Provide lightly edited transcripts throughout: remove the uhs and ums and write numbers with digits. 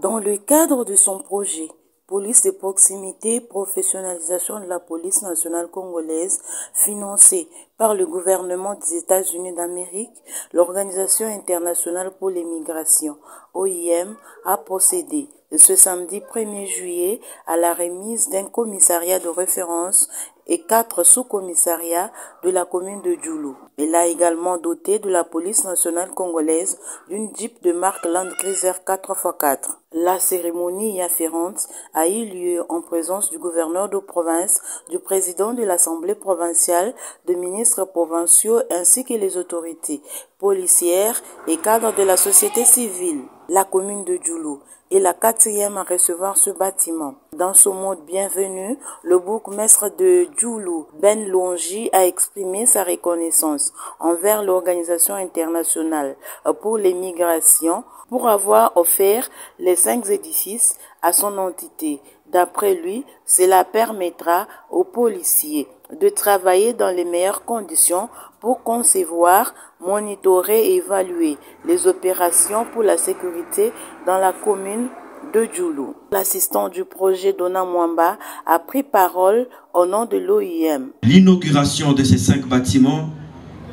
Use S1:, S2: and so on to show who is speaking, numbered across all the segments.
S1: Dans le cadre de son projet Police de proximité, professionnalisation de la police nationale congolaise, financé par le gouvernement des États-Unis d'Amérique, l'Organisation internationale pour les migrations, OIM, a procédé ce samedi 1er juillet à la remise d'un commissariat de référence et 4 sous-commissariats de la commune de Djoulou. Elle a également doté de la police nationale congolaise d'une Jeep de marque Land Cruiser 4x4. La cérémonie y afférente a eu lieu en présence du gouverneur de province, du président de l'Assemblée provinciale, de ministres provinciaux ainsi que les autorités policières et cadres de la société civile. La commune de Djoulou est la 4e à recevoir ce bâtiment. Dans son mot de bienvenue, le bourgmestre de Djoulou, Ben Longi, a exprimé sa reconnaissance envers l'Organisation internationale pour les migrations pour avoir offert les 5 édifices à son entité. D'après lui, cela permettra aux policiers de travailler dans les meilleures conditions pour concevoir, monitorer et évaluer les opérations pour la sécurité dans la commune de Djoulou. L'assistant du projet Dona Mwamba a pris parole au nom de l'OIM.
S2: L'inauguration de ces 5 bâtiments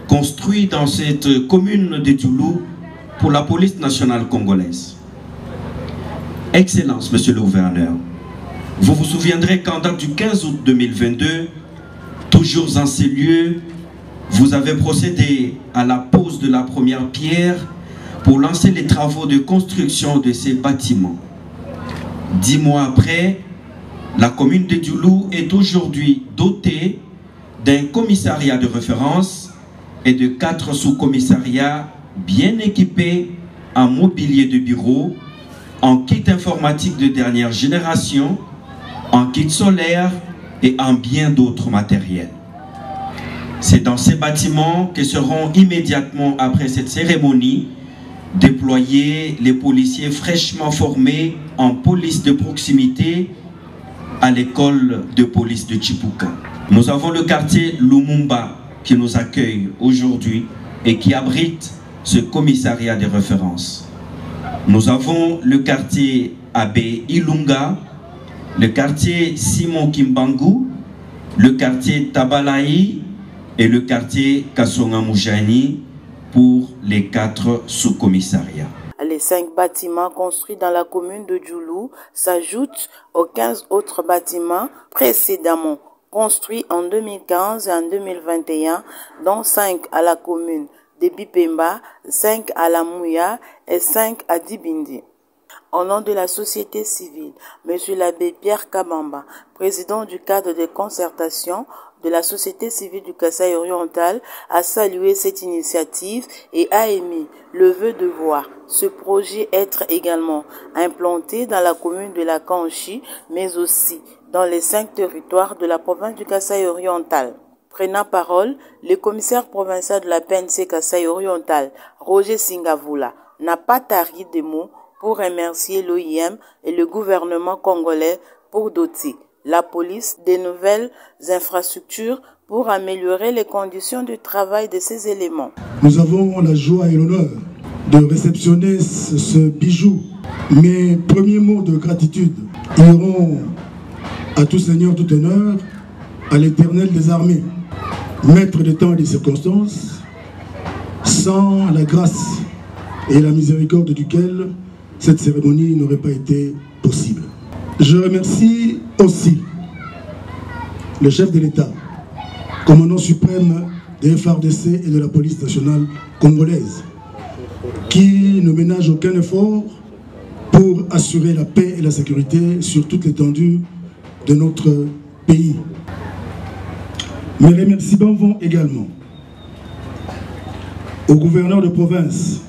S2: construits dans cette commune de Djoulou pour la police nationale congolaise. Excellence, monsieur le gouverneur, vous vous souviendrez qu'en date du 15 août 2022, toujours en ces lieux, vous avez procédé à la pose de la première pierre pour lancer les travaux de construction de ces bâtiments. 10 mois après, la commune de Djoulou est aujourd'hui dotée d'un commissariat de référence et de 4 sous-commissariats bien équipés en mobilier de bureau, en kit informatique de dernière génération, en kit solaire et en bien d'autres matériels. C'est dans ces bâtiments que seront immédiatement après cette cérémonie déployés les policiers fraîchement formés en police de proximité à l'école de police de Chipuka. Nous avons le quartier Lumumba qui nous accueille aujourd'hui et qui abrite ce commissariat de référence. Nous avons le quartier Abbé Ilunga, le quartier Simon Kimbangu, le quartier Tabalaï et le quartier Kasonga Moujani pour les 4 sous-commissariats.
S1: Les 5 bâtiments construits dans la commune de Djoulou s'ajoutent aux 15 autres bâtiments précédemment construits en 2015 et en 2021, dont 5 à la commune de Bipemba, 5 à la Mouya et 5 à Dibindi. Au nom de la société civile, M. l'abbé Pierre Kabamba, président du cadre de concertation de la société civile du Kasaï oriental, a salué cette initiative et a émis le vœu de voir ce projet être également implanté dans la commune de la Kanchi, mais aussi dans les 5 territoires de la province du Kasaï oriental. Prenant parole, le commissaire provincial de la PNC Kasaï oriental, Roger Singavoula, n'a pas tari de mots pour remercier l'OIM et le gouvernement congolais pour doter la police des nouvelles infrastructures pour améliorer les conditions de travail de ces éléments.
S3: Nous avons la joie et l'honneur de réceptionner ce bijou. Mes premiers mots de gratitude iront à tout Seigneur, tout honneur, à l'Éternel des armées, maître des temps et des circonstances, sans la grâce et la miséricorde duquel cette cérémonie n'aurait pas été possible. Je remercie aussi le chef de l'État, commandant suprême des FARDC et de la police nationale congolaise, qui ne ménage aucun effort pour assurer la paix et la sécurité sur toute l'étendue de notre pays. Mes remerciements vont également au gouverneur de province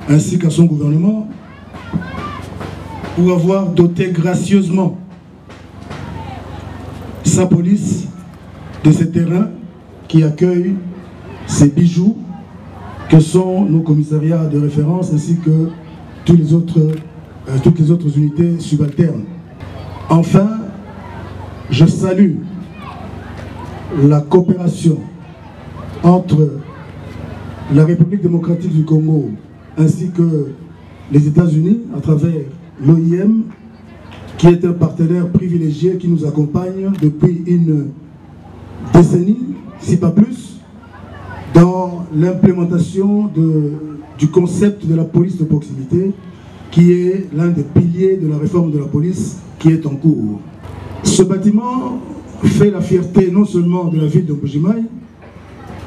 S3: ainsi qu'à son gouvernement pour avoir doté gracieusement sa police de ces terrains qui accueillent ces bijoux que sont nos commissariats de référence ainsi que toutes les autres unités subalternes. Enfin, je salue la coopération entre la République démocratique du Congo ainsi que les États-Unis à travers l'OIM, qui est un partenaire privilégié qui nous accompagne depuis une décennie, si pas plus, dans l'implémentation du concept de la police de proximité, qui est l'un des piliers de la réforme de la police qui est en cours. Ce bâtiment fait la fierté non seulement de la ville de Mbuji-Mayi,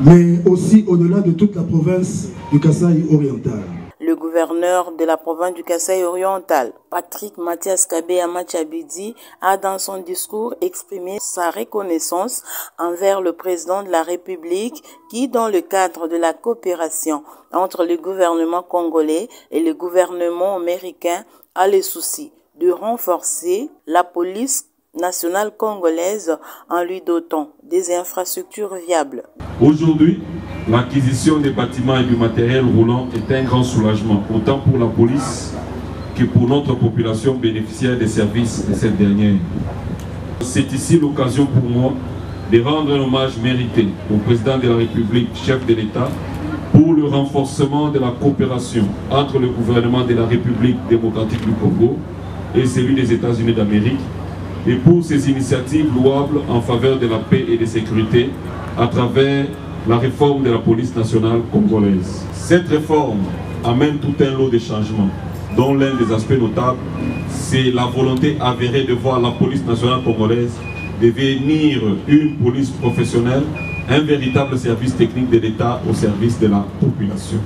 S3: mais aussi au-delà de toute la province du Kasaï oriental.
S1: Le gouverneur de la province du Kasaï oriental, Patrick Mathias Kabeya Machabidi, a dans son discours exprimé sa reconnaissance envers le président de la République qui, dans le cadre de la coopération entre le gouvernement congolais et le gouvernement américain, a le souci de renforcer la police nationale congolaise en lui dotant des infrastructures viables.
S4: Aujourd'hui, l'acquisition des bâtiments et du matériel roulant est un grand soulagement, autant pour la police que pour notre population bénéficiaire des services de cette dernière. C'est ici l'occasion pour moi de rendre un hommage mérité au président de la République, chef de l'État, pour le renforcement de la coopération entre le gouvernement de la République démocratique du Congo et celui des États-Unis d'Amérique, et pour ses initiatives louables en faveur de la paix et de la sécurité à travers la réforme de la police nationale congolaise. Cette réforme amène tout un lot de changements, dont l'un des aspects notables, c'est la volonté avérée de voir la police nationale congolaise devenir une police professionnelle, un véritable service technique de l'État au service de la population.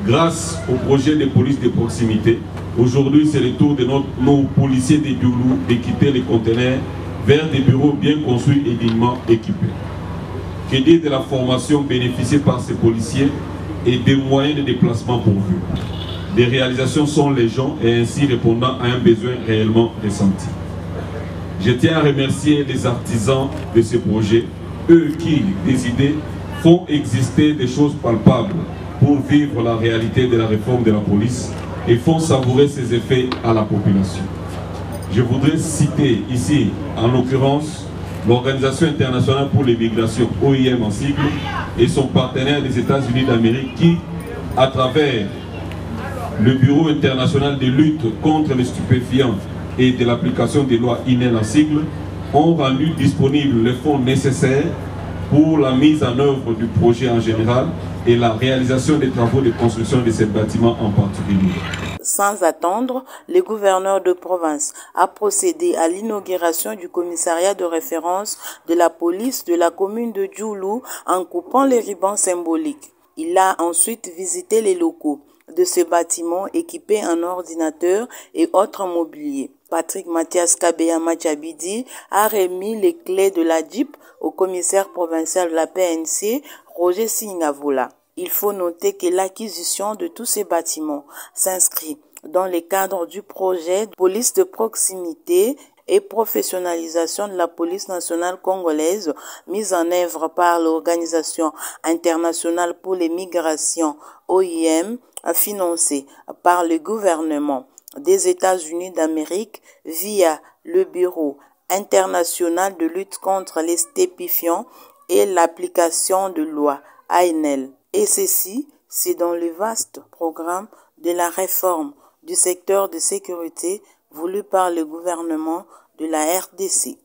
S4: Grâce au projet de police de proximité, aujourd'hui c'est le tour de nos policiers de Djoulou de quitter les conteneurs vers des bureaux bien construits et dignement équipés. Que dire de la formation bénéficiée par ces policiers et des moyens de déplacement pourvus. Des réalisations sont légion et ainsi répondant à un besoin réellement ressenti. Je tiens à remercier les artisans de ce projet, eux qui, des idées, font exister des choses palpables pour vivre la réalité de la réforme de la police et font savourer ses effets à la population. Je voudrais citer ici, en l'occurrence, l'Organisation internationale pour l'immigration, OIM en sigle, et son partenaire des États-Unis d'Amérique qui, à travers le Bureau international de lutte contre les stupéfiants et de l'application des lois INEL en sigle, ont rendu disponibles les fonds nécessaires pour la mise en œuvre du projet en général et la réalisation des travaux de construction de ces bâtiments en particulier.
S1: Sans attendre, le gouverneur de province a procédé à l'inauguration du commissariat de référence de la police de la commune de Djoulou en coupant les rubans symboliques. Il a ensuite visité les locaux de ce bâtiment équipé en ordinateur et autres mobiliers. Patrick Mathias Kabeya Machabidi a remis les clés de la Jeep au commissaire provincial de la PNC, Roger Signavola. Il faut noter que l'acquisition de tous ces bâtiments s'inscrit dans le cadre du projet de police de proximité et professionnalisation de la police nationale congolaise mise en œuvre par l'Organisation internationale pour les migrations OIM, financée par le gouvernement des États-Unis d'Amérique via le Bureau international de lutte contre les stupéfiants et l'application de loi ANL. Et ceci, c'est dans le vaste programme de la réforme du secteur de sécurité voulu par le gouvernement de la RDC.